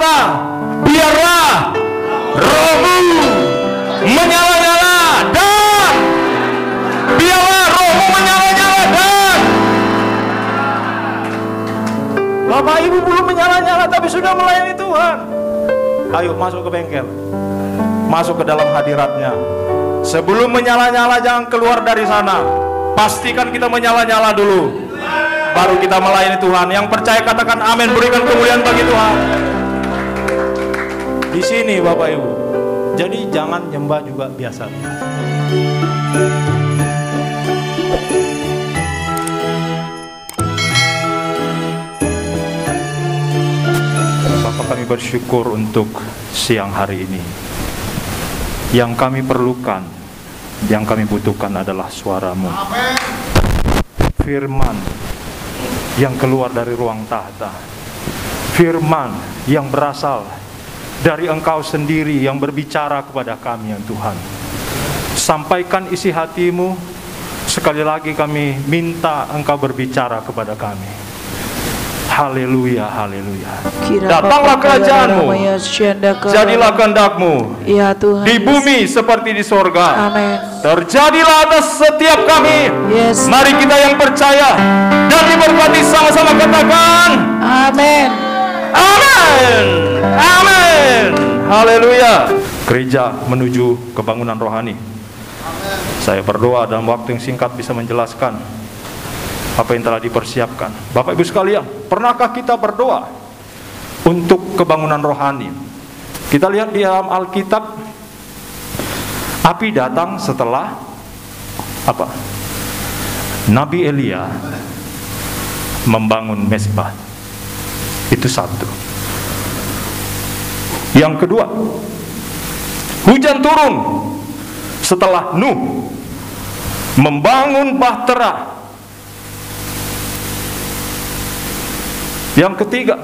berkata, biarlah rohmu menyala-nyala, dan biarlah rohmu menyala-nyala, dan Bapak Ibu belum menyala-nyala tapi sudah melayani Tuhan. Ayo masuk ke bengkel, masuk ke dalam hadiratnya. Sebelum menyala-nyala jangan keluar dari sana. Pastikan kita menyala-nyala dulu, baru kita melayani Tuhan. Yang percaya katakan amin, berikan kemuliaan bagi Tuhan. Di sini Bapak Ibu. Jadi jangan nyembah juga biasa. Bapak, kami bersyukur untuk siang hari ini. Yang kami perlukan, yang kami butuhkan adalah suara-Mu. Firman yang keluar dari ruang tahta, firman yang berasal dari Engkau sendiri yang berbicara kepada kami, ya Tuhan. Sampaikan isi hati-Mu. Sekali lagi kami minta Engkau berbicara kepada kami. Haleluya, haleluya. Datanglah kerajaan-Mu, jadilah kehendak-Mu, ya Tuhan, di bumi seperti di sorga. Amin. Terjadilah atas setiap kami. Yes. Mari kita yang percaya dan diberkati sama-sama katakan amin. Amin. Amin. Haleluya. Gereja menuju kebangunan rohani. Saya berdoa dalam waktu yang singkat bisa menjelaskan apa yang telah dipersiapkan. Bapak Ibu sekalian, pernahkah kita berdoa untuk kebangunan rohani? Kita lihat di dalam Alkitab, api datang setelah apa? Nabi Elia membangun mezbah. Itu satu. Yang kedua, hujan turun setelah Nuh membangun bahtera. Yang ketiga,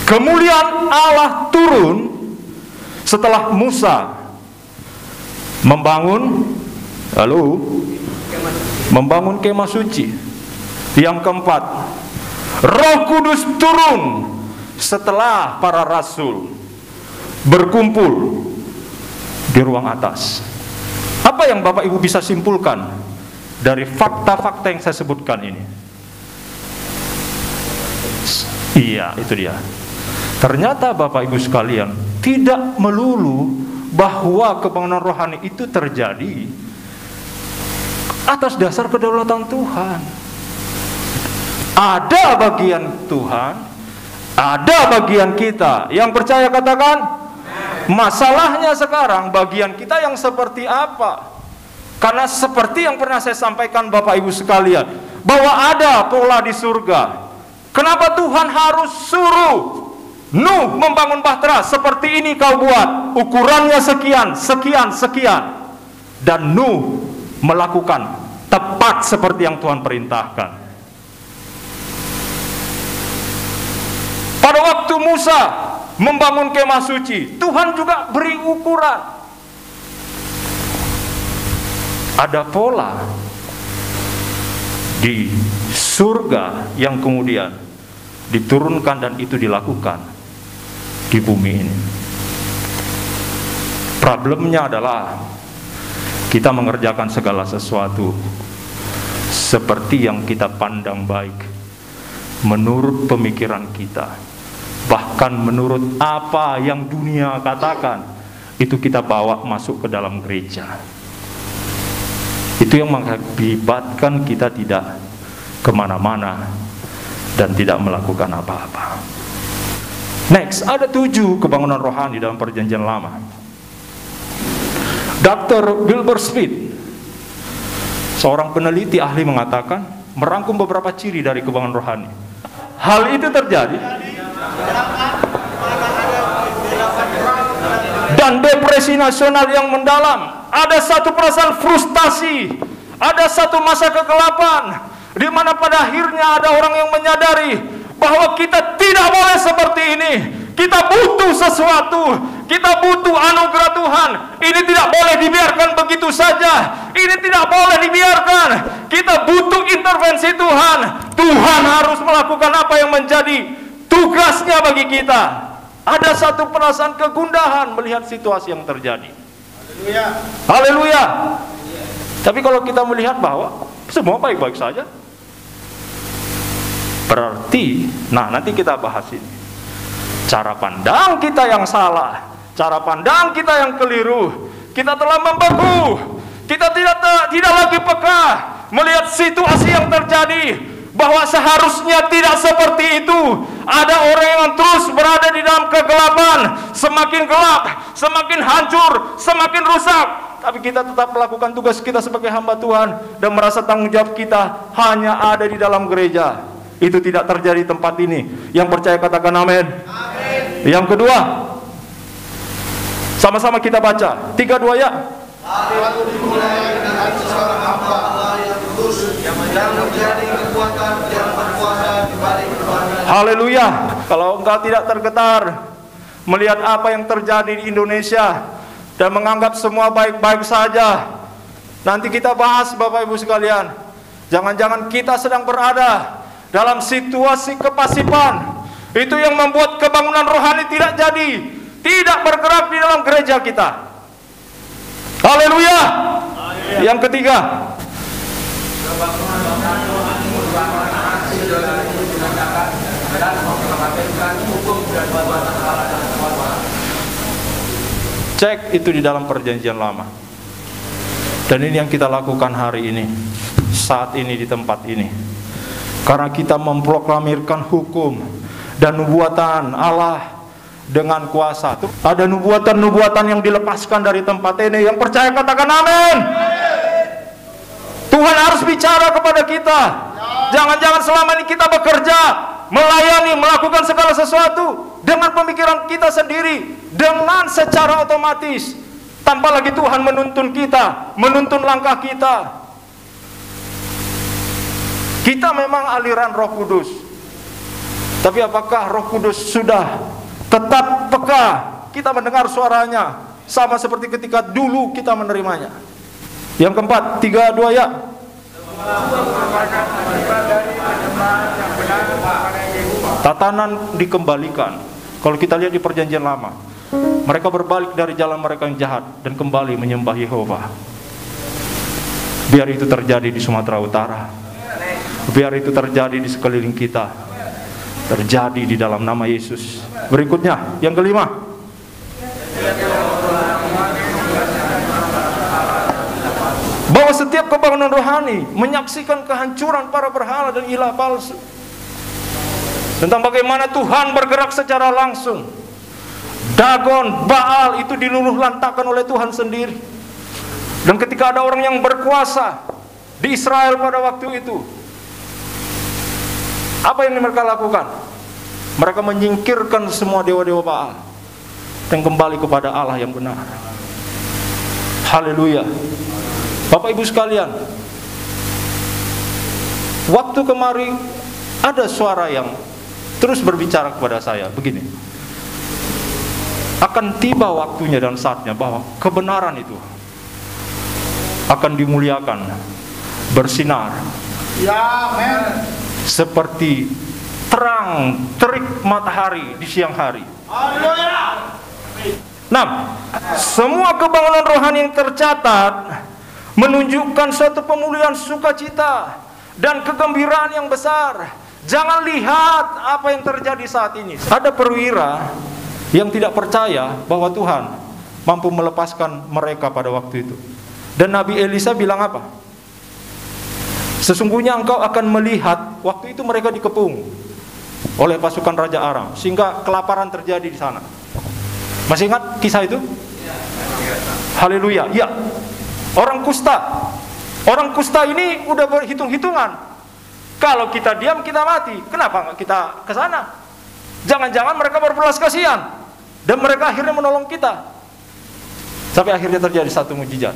kemuliaan Allah turun setelah Musa membangun kemah suci. Yang keempat, Roh Kudus turun setelah para rasul berkumpul di ruang atas. Apa yang Bapak Ibu bisa simpulkan dari fakta-fakta yang saya sebutkan ini? Iya, itu dia. Ternyata Bapak Ibu sekalian, tidak melulu bahwa kebangunan rohani itu terjadi atas dasar kedaulatan Tuhan. Ada bagian Tuhan, ada bagian kita. Yang percaya katakan, masalahnya sekarang bagian kita yang seperti apa? Karena seperti yang pernah saya sampaikan Bapak Ibu sekalian, bahwa ada pola di surga. Kenapa Tuhan harus suruh Nuh membangun bahtera? Seperti ini kau buat, ukurannya sekian, sekian, sekian. Dan Nuh melakukan tepat seperti yang Tuhan perintahkan. Pada waktu Musa membangun kemah suci, Tuhan juga beri ukuran. Ada pola di surga yang kemudian diturunkan dan itu dilakukan di bumi ini. Problemnya adalah kita mengerjakan segala sesuatu seperti yang kita pandang baik, menurut pemikiran kita, bahkan menurut apa yang dunia katakan, itu kita bawa masuk ke dalam gereja. Itu yang mengakibatkan kita tidak kemana-mana dan tidak melakukan apa-apa. Next, ada 7 kebangunan rohani dalam perjanjian lama. Dr. Wilbur Smith, seorang peneliti ahli, mengatakan, merangkum beberapa ciri dari kebangunan rohani. Hal itu terjadi dan depresi nasional yang mendalam. Ada satu perasaan frustasi, ada satu masa kegelapan, di mana pada akhirnya ada orang yang menyadari bahwa kita tidak boleh seperti ini. Kita butuh sesuatu, kita butuh anugerah Tuhan. Ini tidak boleh dibiarkan begitu saja. Ini tidak boleh dibiarkan. Kita butuh intervensi Tuhan. Tuhan harus melakukan apa yang menjadi tugasnya bagi kita. Ada satu perasaan kegundahan melihat situasi yang terjadi. Haleluya. Haleluya. Tapi kalau kita melihat bahwa semua baik-baik saja, berarti, nanti kita bahas ini. Cara pandang kita yang salah, cara pandang kita yang keliru. Kita telah membeku. Kita tidak lagi peka melihat situasi yang terjadi, bahwa seharusnya tidak seperti itu. Ada orang yang terus berada di dalam kegelapan, semakin gelap, semakin hancur, semakin rusak. Tapi kita tetap melakukan tugas kita sebagai hamba Tuhan dan merasa tanggung jawab kita hanya ada di dalam gereja. Itu tidak terjadi di tempat ini. Yang percaya katakan amin. Amin. Yang kedua, sama-sama kita baca 3-2 ya. Waktu dimulai dengan hati seorang hamba Allah yang kudus, yang menjadi kekuatan yang berkuasa di balik keluarga. Haleluya. Kalau engkau tidak tergetar melihat apa yang terjadi di Indonesia dan menganggap semua baik-baik saja, nanti kita bahas Bapak Ibu sekalian. Jangan-jangan kita sedang berada dalam situasi kepasipan. Itu yang membuat kebangunan rohani tidak jadi, tidak bergerak di dalam gereja kita. Haleluya. Yang ketiga, cek itu di dalam perjanjian lama. Dan ini yang kita lakukan hari ini, saat ini di tempat ini. Karena kita memproklamirkan hukum dan nubuatan Allah dengan kuasa. Ada nubuatan-nubuatan yang dilepaskan dari tempat ini. Yang percaya katakan amin. Tuhan harus bicara kepada kita. Jangan-jangan selama ini kita bekerja, melayani, melakukan segala sesuatu dengan pemikiran kita sendiri, dengan secara otomatis, tanpa lagi Tuhan menuntun kita, menuntun langkah kita. Kita memang aliran Roh Kudus, tapi apakah Roh Kudus sudah tetap peka kita mendengar suaranya, sama seperti ketika dulu kita menerimanya? Yang keempat, 3-2 ya. Tatanan dikembalikan. Kalau kita lihat di perjanjian lama, mereka berbalik dari jalan mereka yang jahat dan kembali menyembah Yehova. Biar itu terjadi di Sumatera Utara, biar itu terjadi di sekeliling kita, terjadi di dalam nama Yesus. Berikutnya, yang kelima, bahwa setiap kebangunan rohani menyaksikan kehancuran para berhala dan ilah palsu. Tentang bagaimana Tuhan bergerak secara langsung. Dagon, Baal itu diluluh lantakan oleh Tuhan sendiri. Dan ketika ada orang yang berkuasa di Israel pada waktu itu, apa yang mereka lakukan? Mereka menyingkirkan semua dewa-dewa Baal dan kembali kepada Allah yang benar. Haleluya. Bapak Ibu sekalian, waktu kemarin ada suara yang terus berbicara kepada saya begini, akan tiba waktunya dan saatnya bahwa kebenaran itu akan dimuliakan, bersinar, Ya, amin. seperti terang terik matahari di siang hari. Haleluya. 6. Semua kebangunan rohani yang tercatat menunjukkan suatu pemulihan sukacita dan kegembiraan yang besar. Jangan lihat apa yang terjadi saat ini. Ada perwira yang tidak percaya bahwa Tuhan mampu melepaskan mereka pada waktu itu. Dan Nabi Elisa bilang apa? Sesungguhnya engkau akan melihat, waktu itu mereka dikepung oleh pasukan Raja Aram, sehingga kelaparan terjadi di sana. Masih ingat kisah itu? Haleluya. Ya. Orang kusta. Orang kusta ini udah berhitung-hitungan. Kalau kita diam kita mati. Kenapa nggak kita ke sana? Jangan-jangan mereka berbelas kasihan dan mereka akhirnya menolong kita. Sampai akhirnya terjadi satu mukjizat.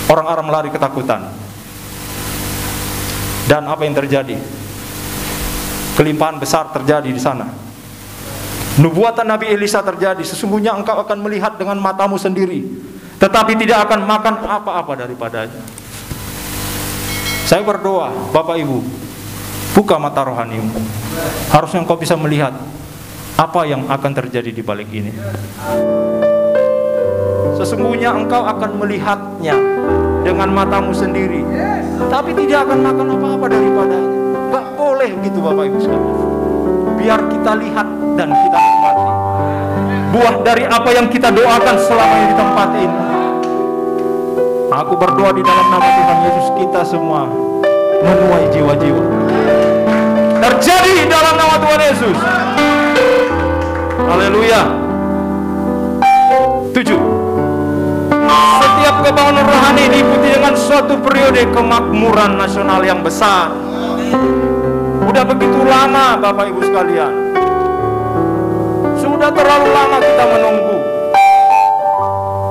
Orang Aram lari ketakutan. Dan apa yang terjadi? Kelimpahan besar terjadi di sana. Nubuatan Nabi Elisa terjadi. Sesungguhnya engkau akan melihat dengan matamu sendiri, tetapi tidak akan makan apa-apa daripadanya. Saya berdoa, Bapak Ibu, Buka mata rohanimu. Harusnya engkau bisa melihat apa yang akan terjadi di balik ini. Sesungguhnya engkau akan melihatnya dengan matamu sendiri, tapi tidak akan makan apa-apa daripadanya. Gak boleh gitu Bapak Ibu sekalian. Biar kita lihat dan kita nikmati buah dari apa yang kita doakan selama ini di tempat ini. Aku berdoa di dalam nama Tuhan Yesus, kita semua menuai jiwa-jiwa. Terjadi dalam nama Tuhan Yesus. Haleluya. 7. Setiap kebangunan rohani diikuti dengan suatu periode kemakmuran nasional yang besar. Udah begitu lama Bapak Ibu sekalian. Sudah terlalu lama kita menunggu.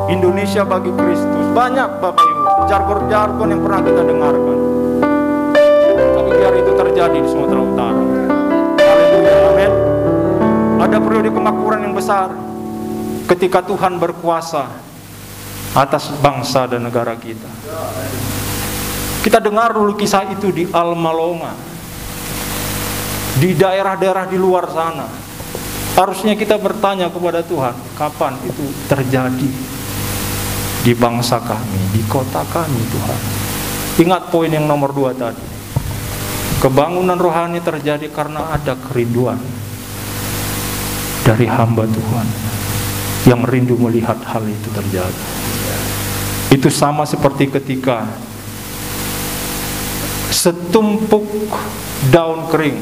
Indonesia bagi Kristus. Banyak Bapak Ibu jargon-jargon yang pernah kita dengarkan. Tapi biar itu terjadi di Sumatera Utara. Haleluya, amin. Ada periode kemakmuran yang besar ketika Tuhan berkuasa atas bangsa dan negara kita. Kita dengar dulu kisah itu di Almalonga, di daerah-daerah di luar sana. Harusnya kita bertanya kepada Tuhan, kapan itu terjadi di bangsa kami, di kota kami Tuhan. Ingat poin yang nomor 2 tadi. Kebangunan rohani terjadi karena ada kerinduan dari hamba Tuhan yang rindu melihat hal itu terjadi. Itu sama seperti ketika setumpuk daun kering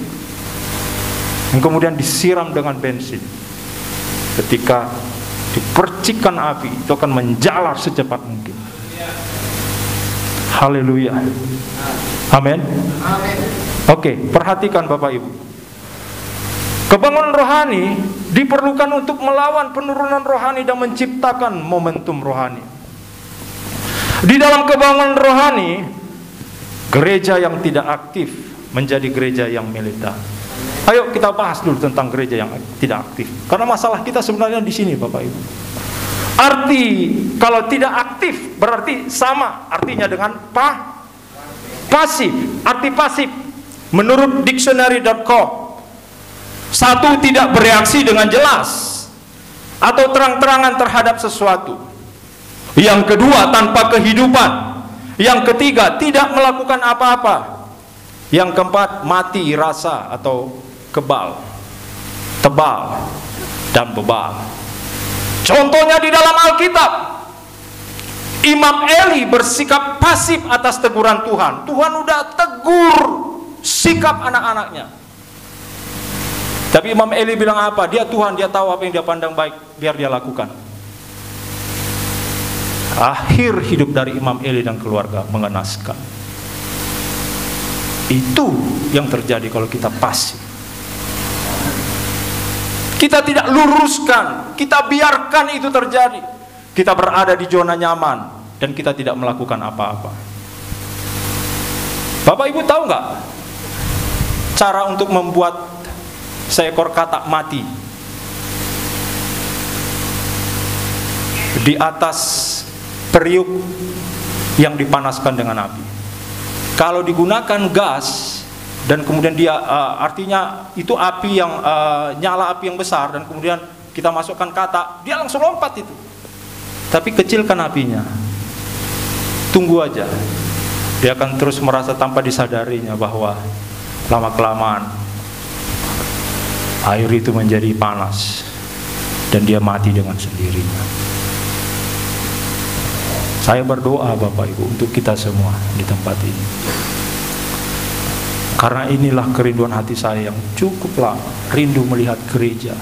yang kemudian disiram dengan bensin. Ketika dipercikkan api, itu akan menjalar secepat mungkin. Haleluya. Amin. Oke, perhatikan Bapak Ibu. Kebangunan rohani diperlukan untuk melawan penurunan rohani dan menciptakan momentum rohani. Di dalam kebangunan rohani, gereja yang tidak aktif menjadi gereja yang militan. Ayo kita bahas dulu tentang gereja yang tidak aktif. Karena masalah kita sebenarnya di sini Bapak Ibu. Arti kalau tidak aktif berarti sama artinya dengan pasif. Arti pasif menurut dictionary.com, 1, tidak bereaksi dengan jelas atau terang-terangan terhadap sesuatu. Yang kedua, tanpa kehidupan. Yang ketiga, tidak melakukan apa-apa. Yang keempat, mati rasa atau kebal, tebal, dan bebal. Contohnya di dalam Alkitab, Imam Eli bersikap pasif atas teguran Tuhan. Tuhan udah tegur sikap anak-anaknya. Tapi Imam Eli bilang apa? Dia Tuhan, dia tahu apa yang dia pandang baik, biar dia lakukan. Akhir hidup dari Imam Eli dan keluarga mengenaskan. Itu yang terjadi kalau kita pasif. Kita tidak luruskan, kita biarkan itu terjadi. Kita berada di zona nyaman dan kita tidak melakukan apa-apa. Bapak Ibu tahu nggak cara untuk membuat seekor katak mati di atas periuk yang dipanaskan dengan api? Kalau digunakan gas dan kemudian dia artinya itu api yang nyala api yang besar dan kemudian kita masukkan katak, dia langsung lompat itu. Tapi kecilkan apinya, tunggu aja, dia akan terus merasa tanpa disadarinya bahwa lama-kelamaan air itu menjadi panas dan dia mati dengan sendirinya. Saya berdoa Bapak Ibu untuk kita semua di tempat ini, karena inilah kerinduan hati saya yang cukup lama, rindu melihat gereja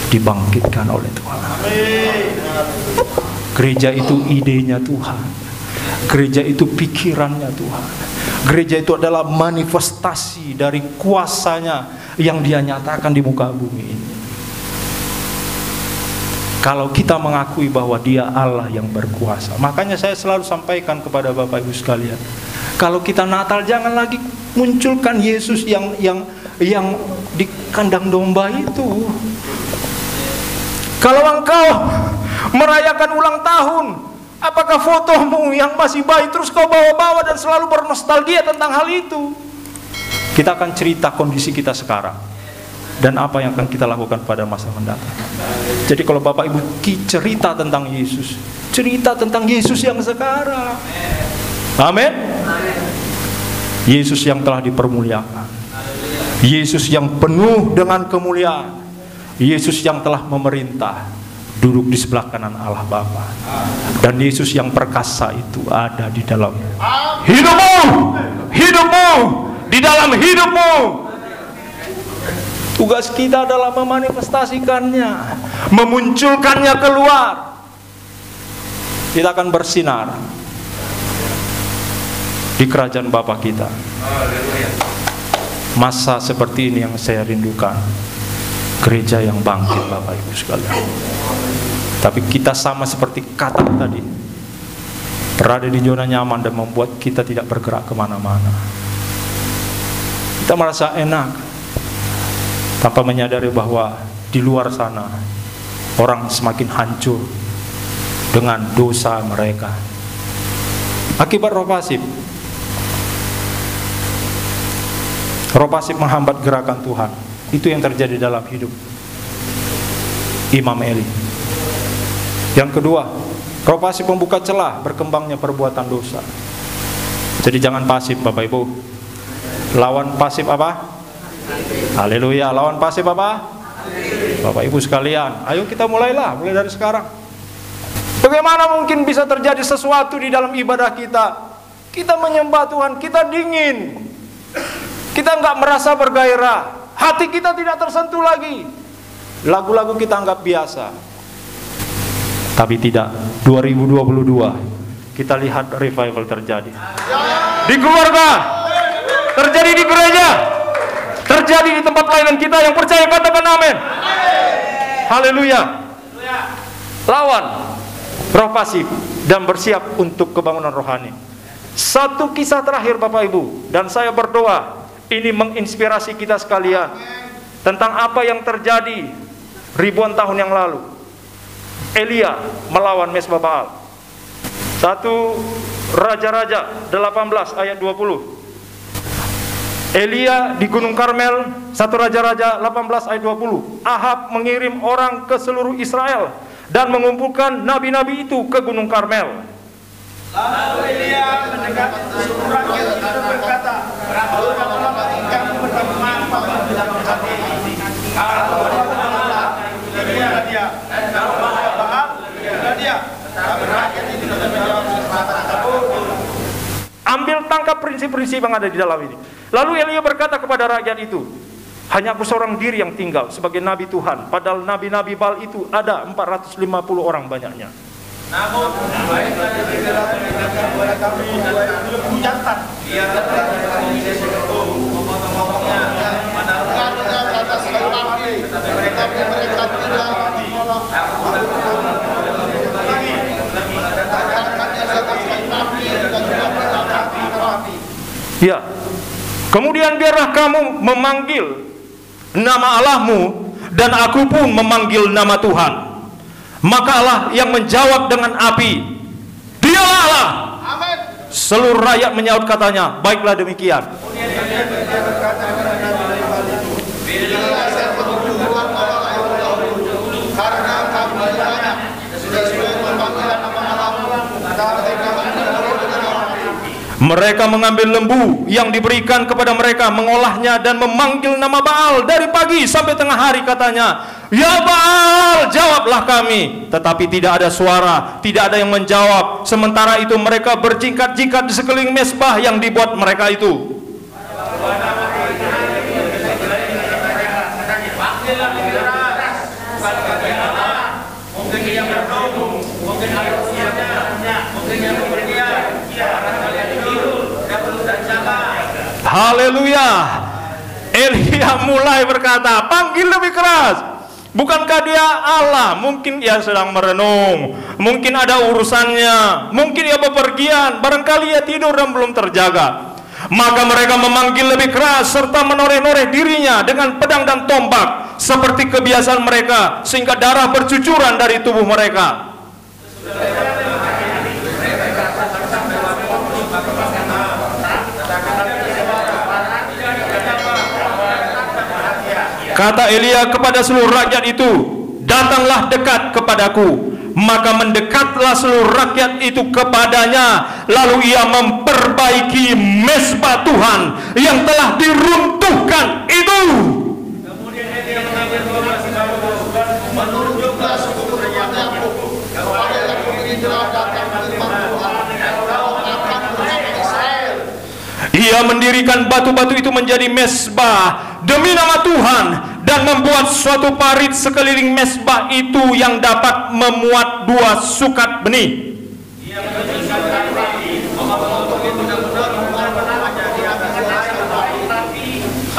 dibangkitkan oleh Tuhan. Gereja itu idenya Tuhan, gereja itu pikirannya Tuhan, gereja itu adalah manifestasi dari kuasanya yang dia nyatakan di muka bumi ini. Kalau kita mengakui bahwa dia Allah yang berkuasa, makanya saya selalu sampaikan kepada Bapak Ibu sekalian, kalau kita Natal jangan lagi munculkan Yesus yang di kandang domba itu. Kalau engkau merayakan ulang tahun, apakah fotomu yang masih baik terus kau bawa-bawa dan selalu bernostalgia tentang hal itu? Kita akan cerita kondisi kita sekarang dan apa yang akan kita lakukan pada masa mendatang. Jadi kalau Bapak Ibu cerita tentang Yesus, cerita tentang Yesus yang sekarang. Amin. Yesus yang telah dipermuliakan, Yesus yang penuh dengan kemuliaan, Yesus yang telah memerintah, duduk di sebelah kanan Allah Bapa, dan Yesus yang perkasa itu ada di dalam hidupmu, di dalam hidupmu. Tugas kita adalah memanifestasikannya, memunculkannya keluar. Kita akan bersinar di kerajaan Bapa kita. Masa seperti ini yang saya rindukan, gereja yang bangkit, Bapak Ibu sekalian. Tapi kita sama seperti kata tadi, berada di zona nyaman dan membuat kita tidak bergerak kemana-mana. Kita merasa enak tanpa menyadari bahwa di luar sana orang semakin hancur dengan dosa mereka akibat roh pasif. Roh pasif menghambat gerakan Tuhan. Itu yang terjadi dalam hidup Imam Eli. Yang kedua, roh pasif membuka celah berkembangnya perbuatan dosa. Jadi jangan pasif, Bapak Ibu. Lawan pasif apa? Haleluya. Lawan pasif apa? Bapak Ibu sekalian, ayo kita mulai dari sekarang. Bagaimana mungkin bisa terjadi sesuatu di dalam ibadah kita? Kita menyembah Tuhan, kita dingin, kita nggak merasa bergairah, hati kita tidak tersentuh lagi, lagu-lagu kita anggap biasa. Tapi tidak, 2022 kita lihat revival terjadi di keluarga, terjadi di gereja, terjadi di tempat pelayanan kita. Yang percaya katakan amin. Haleluya. Lawan roh pasif dan bersiap untuk kebangunan rohani. Satu kisah terakhir Bapak Ibu, dan saya berdoa ini menginspirasi kita sekalian tentang apa yang terjadi ribuan tahun yang lalu. Elia melawan mesbah Baal. 1 Raja-Raja 18 ayat 20. Elia di Gunung Karmel, 1 Raja-Raja 18 ayat 20. Ahab mengirim orang ke seluruh Israel dan mengumpulkan nabi-nabi itu ke Gunung Karmel. Lalu Elia mendekat seluruh rakyat itu dan berkata, "Berapa ikan berteman pada dalam hati ini? Kalau dia, kalau Baal, dia. Tapi rakyat itu tidak menjawab sepatah pun." Ambil tangkap prinsip-prinsip yang ada di dalam ini. Lalu Elia berkata kepada rakyat itu, "Hanya aku seorang diri yang tinggal sebagai nabi Tuhan, padahal nabi-nabi Baal itu ada 450 orang banyaknya. Namun, baiklah kepada kami lebih jantan. Ia atas kayu api, tetapi mereka tidak Ya. Kemudian biarlah kamu memanggil nama Allahmu dan aku pun memanggil nama Tuhan. Maka Allah yang menjawab dengan api, dialah Allah." Amin. Seluruh rakyat menyaut katanya, "Baiklah demikian." Mereka mengambil lembu yang diberikan kepada mereka, mengolahnya dan memanggil nama Baal dari pagi sampai tengah hari, katanya, "Ya Baal, jawablah kami." Tetapi tidak ada suara, tidak ada yang menjawab. Sementara itu mereka berjingkat-jingkat di sekeliling mesbah yang dibuat mereka itu. Haleluya. Elia mulai berkata, "Panggil lebih keras. Bukankah dia Allah?" Mungkin ia sedang merenung, mungkin ada urusannya, mungkin ia bepergian, barangkali ia tidur dan belum terjaga. Maka mereka memanggil lebih keras serta menoreh-noreh dirinya dengan pedang dan tombak seperti kebiasaan mereka, sehingga darah bercucuran dari tubuh mereka. Kata Elia kepada seluruh rakyat itu, datanglah dekat kepadaku. Maka mendekatlah seluruh rakyat itu kepadanya. Lalu ia memperbaiki mezbah Tuhan yang telah diruntuhkan itu. Kemudian Elia mengambil 12 batu dan menunjuklah suku rakyatku kepada yang telah datang firman Tuhan, engkau akan merusak Israel. Ia mendirikan batu-batu itu menjadi mezbah demi nama Tuhan, dan membuat suatu parit sekeliling mezbah itu yang dapat memuat 2 sukat benih. Ia menunjukkan api, memotong itu benar-benar memanjat di atas api.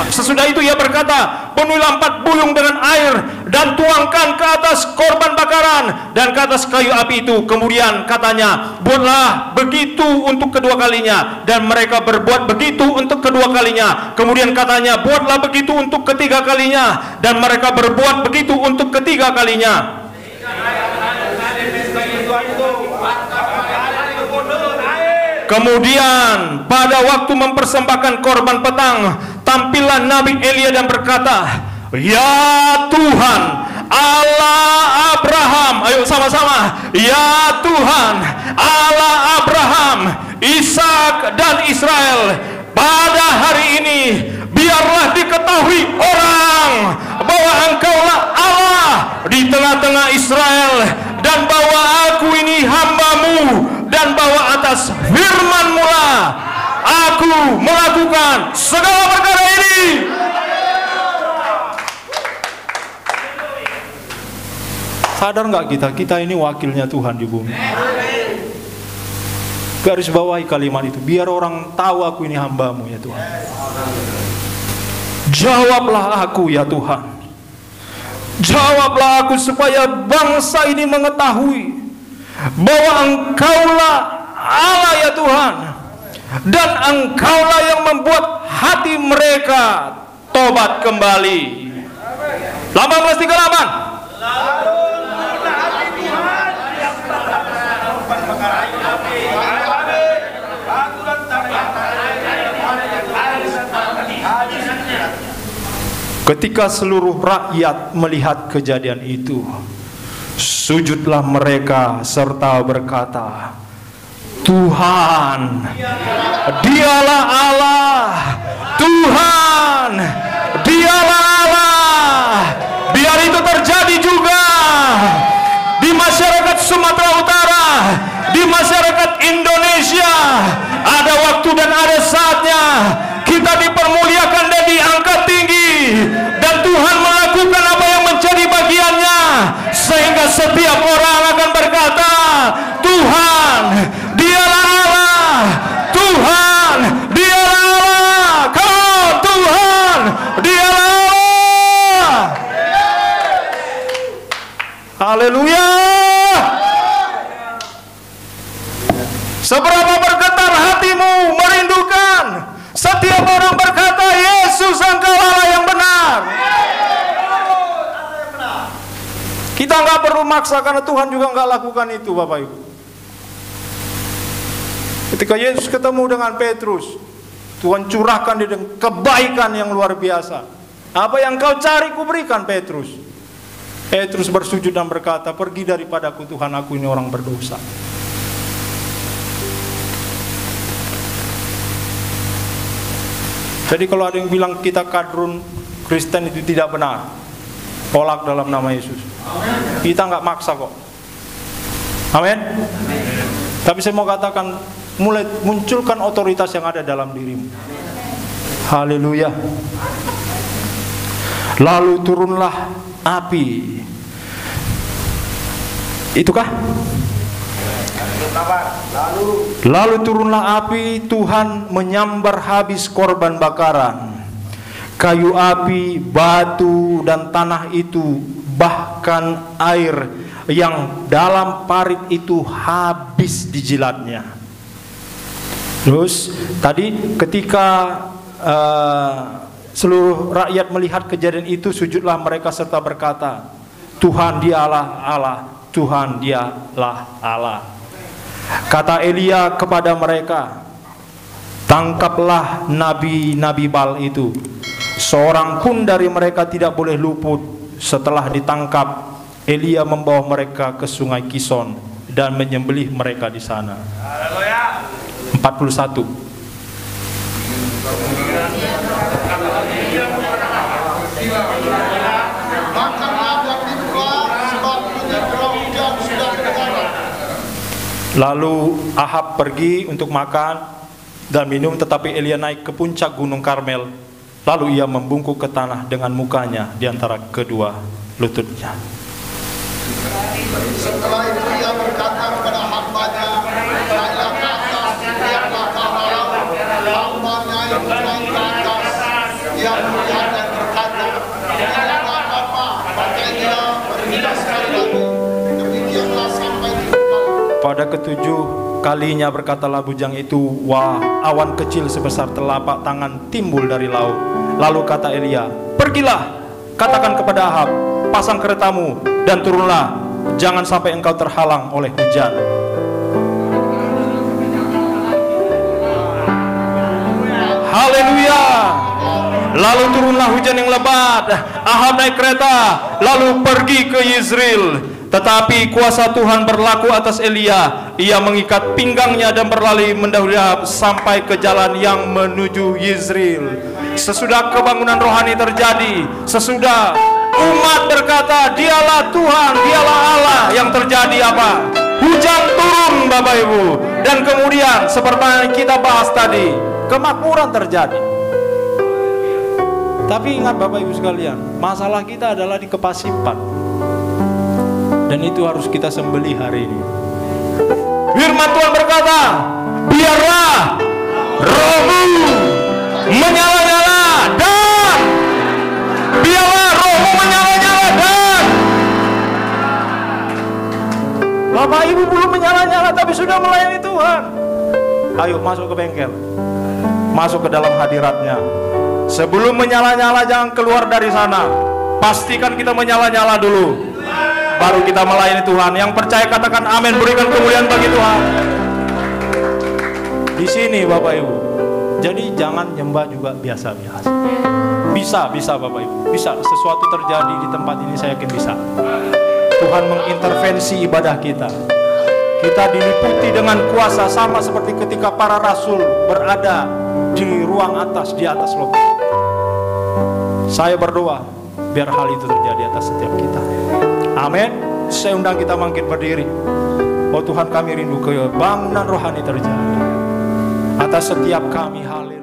Sesudah itu ia berkata, penuhilah 4 bulung dengan air dan tuangkan ke atas korban bakaran dan ke atas kayu api itu. Kemudian katanya, buatlah begitu untuk kedua kalinya, dan mereka berbuat begitu untuk kedua kalinya. Kemudian katanya, buatlah begitu untuk ketiga kalinya, dan mereka berbuat begitu untuk ketiga kalinya. Kemudian pada waktu mempersembahkan korban petang, tampillah Nabi Elia dan berkata, ya Tuhan Allah Abraham, ayo sama-sama, ya Tuhan Allah Abraham, Ishak dan Israel, pada hari ini biarlah diketahui orang bahwa Engkaulah Allah di tengah-tengah Israel, dan bahwa aku ini hamba-Mu, dan bahwa atas firman-Mu lah aku melakukan segala perkara ini. Sadar nggak kita ini wakilnya Tuhan di bumi? Garis bawahi kalimat itu, biar orang tahu aku ini hamba-Mu ya Tuhan. Jawablah aku ya Tuhan. Jawablah aku supaya bangsa ini mengetahui bahwa Engkaulah Allah ya Tuhan, dan Engkaulah yang membuat hati mereka tobat kembali. 18:38. Ketika seluruh rakyat melihat kejadian itu, sujudlah mereka serta berkata, Tuhan, Dialah Allah, Tuhan, Dialah Allah. Biar itu terjadi juga di masyarakat Sumatera Utara, di masyarakat Indonesia. Ada waktu dan ada saatnya kita dipermuliakan dan diangkat tinggi, dan Tuhan melakukan apa yang menjadi bagiannya, sehingga setiap orang akan berkata, Tuhan, Dialah Allah, Tuhan, Dialah Allah, kau Tuhan, Dialah Allah. Haleluya. Seberapa bergetar hatimu merindukan setiap orang berkata, Yesus Engkau Allah yang benar. Kita nggak perlu maksa, karena Tuhan juga nggak lakukan itu, Bapak Ibu. Ketika Yesus ketemu dengan Petrus, Tuhan curahkan dia dengan kebaikan yang luar biasa. Apa yang kau cari kuberikan, Petrus. Petrus bersujud dan berkata, pergi daripadaku Tuhan, aku ini orang berdosa. Jadi kalau ada yang bilang kita kadrun Kristen itu tidak benar, tolak dalam nama Yesus. Kita nggak maksa kok. Amin. Tapi saya mau katakan, mulai munculkan otoritas yang ada dalam dirimu. Haleluya. Lalu turunlah api. Itukah? Lalu turunlah api, Tuhan menyambar habis korban bakaran, kayu api, batu, dan tanah itu, bahkan air yang dalam parit itu habis dijilatnya. Terus tadi ketika seluruh rakyat melihat kejadian itu, sujudlah mereka serta berkata, Tuhan Dialah Allah, Tuhan Dialah Allah. Kata Elia kepada mereka, tangkaplah nabi-nabi Baal itu, Seorang pun dari mereka tidak boleh luput. Setelah ditangkap, Elia membawa mereka ke sungai Kison dan menyembelih mereka di sana. 41. Lalu Ahab pergi untuk makan dan minum, tetapi Elia naik ke puncak gunung Karmel. Lalu ia membungkuk ke tanah dengan mukanya di antara kedua lututnya. Setelah itu ia berkata kepada hambanya, naiklah ke atas, lihatlah ke arah. Hambanya yang naik ke atas, ia melihat dan berkata, tidak ada apa-apa. Maka ia berpindah sekali lagi. Demikianlah sampai di Pada ketujuh kalinya berkatalah bujang itu, wah, awan kecil sebesar telapak tangan timbul dari laut. Lalu kata Elia, pergilah, katakan kepada Ahab, pasang keretamu dan turunlah, jangan sampai engkau terhalang oleh hujan. Haleluya. Lalu turunlah hujan yang lebat. Ahab naik kereta lalu pergi ke Yezreel. Tetapi kuasa Tuhan berlaku atas Elia. Ia mengikat pinggangnya dan berlari mendahului Ahab sampai ke jalan yang menuju Yezreel. Sesudah kebangunan rohani terjadi, sesudah umat berkata, dialah Tuhan, dialah Allah, yang terjadi apa? Hujan turun, Bapak Ibu. Dan kemudian seperti yang kita bahas tadi, kemakmuran terjadi. Tapi ingat Bapak Ibu sekalian, masalah kita adalah di kepasipan. Dan itu harus kita sembelih hari ini. Firman Tuhan berkata, biarlah rohmu menyala-nyala, dan biarlah rohmu menyala-nyala, dan Bapak Ibu belum menyala-nyala tapi sudah melayani Tuhan. Ayo masuk ke bengkel, masuk ke dalam hadiratnya. Sebelum menyala-nyala jangan keluar dari sana. Pastikan kita menyala-nyala dulu, baru kita melayani Tuhan. Yang percaya katakan amin, berikan kemuliaan bagi Tuhan. Di sini Bapak Ibu. Jadi jangan nyembah juga biasa-biasa. Bisa Bapak Ibu. Bisa, sesuatu terjadi di tempat ini, saya yakin bisa. Tuhan mengintervensi ibadah kita. Kita diliputi dengan kuasa sama seperti ketika para rasul berada di ruang atas, di atas loh. Saya berdoa biar hal itu terjadi atas setiap kita. Amin. Saya undang kita bangkit berdiri. Oh Tuhan, kami rindu kebangunan rohani terjadi atas setiap kami. Haleluya.